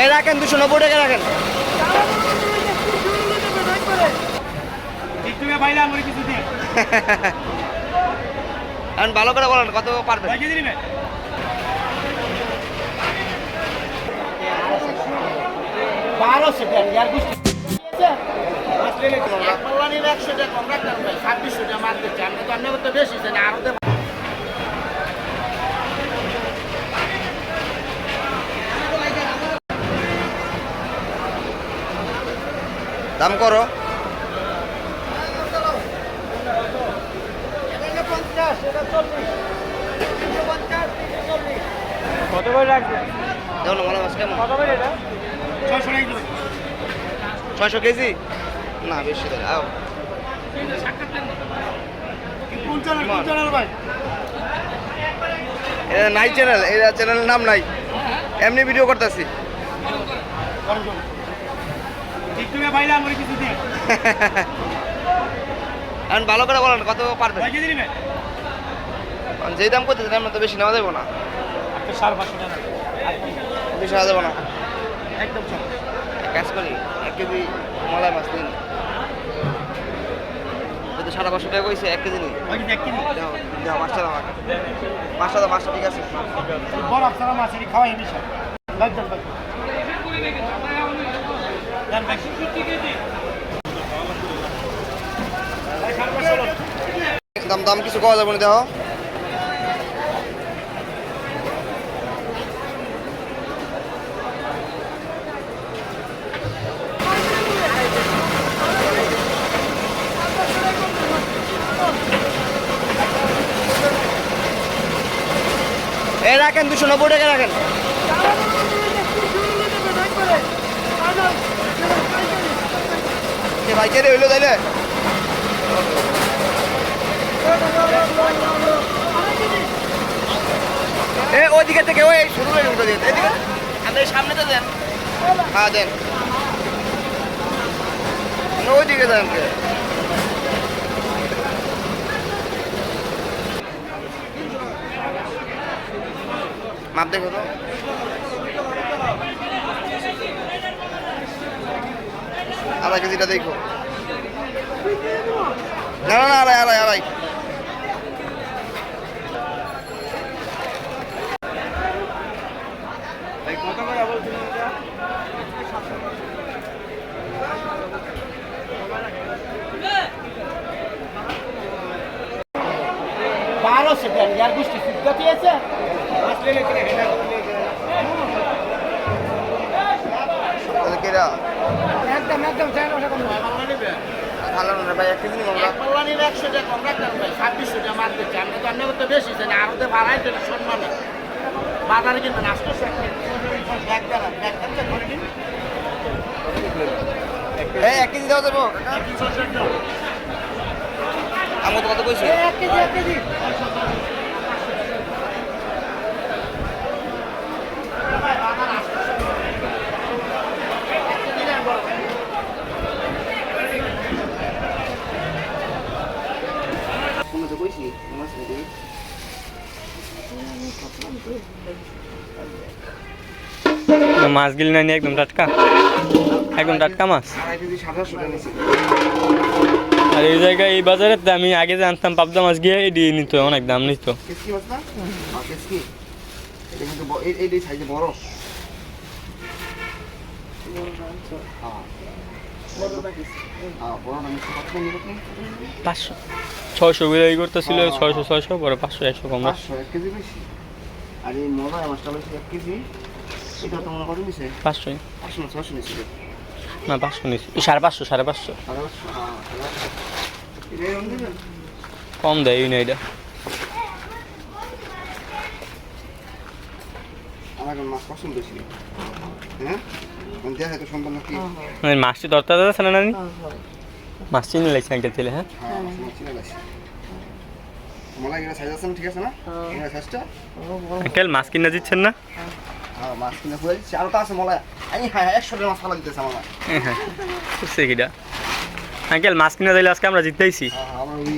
এই রাখেন 290 টাকা রাখেন। এখন ভালো করে বলেন কত পারবেন? দাম করো। কত করে রাখবে? দেখুন ভালো মাছ কেমন? কত করে এটা? 600 কেজি না বেশি দেয়। আও এটা নাই চ্যানেল, এটা চ্যানেলের নাম নাই, এমনি ভিডিও করতেছি। এখন ভালো করে বলেন কত পারবেন? যেই দাম করতেছেন আমরা তো বেশি নেওয়া যাবো না, বেশি নেওয়া যাবো না। একদম কাজ করি 1 কেজি মলাই মাছ দিন, যদি 550 টাকা কইছে 1 কেজি নিই। দাও মাছটা দাও, মাছটা দাও, মাছটা ঠিক আছে। বরফ ছাড়া মাছ এটি খাওয়াই মিশা দাম দাম কিছু কওয়া যাবে না, দেখো এই রাখেন 290 টাকা রাখেন। ভাই কে হইলো তাইলে ওইদিকে থেকে ওই শুরু হয়ে উঠে দিয়ে এদিকে আপনি সামনে তো দেন। হ্যাঁ দেন, ওইদিকে দেন। মাপ দেখো তো, আধা কেজিটা দেখো। না না না আড়াই আড়াই আড়াই। কত করে বলছিলেন এটা? 1200 টাকা यार गुस्ती गति আছে আসলে লেখে রেখে না তাহলে কেরা একদম একদম চাই না কম হয় বাংলা নেবে ভালো না ভাই 1 কেজি নিব আমরা। বাংলা নিলে 100 টাকা কম রাখতাম ভাই 2600 টাকা মার দিচ্ছি আমরা তো অন্য তো বেশি জানি আর তো ভাড়াই তো সম্মান বাজারে কিন্তু নাস্তা এক টাকা করে দিন। এই 1 কেজি দাও দেবো কাকা। আমি তো কত কইছি? 1 কেজি মাছ গিল না একদম টাটকা, একদম টাটকা মাছ। আর এই জায়গায় এই বাজারে আমি আগে জানতাম পাবদা মাছ গিয়ে এদিকে নিত, অনেক দাম নিত। পাঁচশো 600 বিলাই করতেছিল, 600 পরে 500 100 কম। 1 কেজি বেশি। আর এই মজা মাছটা হচ্ছে 1 কেজি, এটা তো মনে করেন নিছে 500 500 না 600 নিছে না 500 নিছি, 550 550 কম দেয় না এটা। আমার মাছ পছন্দ বেশি, হ্যাঁ দেখা তো সম্পূর্ণ কি মাছটি দরকার আছে না নানি? মাছ চিনি লাগছে একটা তেলে। হ্যাঁ চিনে লাগছে। मलाई এটা সাইজ আছে না? ঠিক আছে না এই সাইজটা? আঙ্কেল মাছ কিনে দিচ্ছেন না? হ্যাঁ মাছ কিনে পুরো দিচ্ছি। আর তো আছে मलाई আমি হ্যাঁ 100 টাকা মাছ ফালা দিতেছে আমার। হ্যাঁ বুঝছি কিটা আঙ্কেল মাছ কিনে দিলে আজকে আমরা জিততেইছি। হ্যাঁ আমরা ওই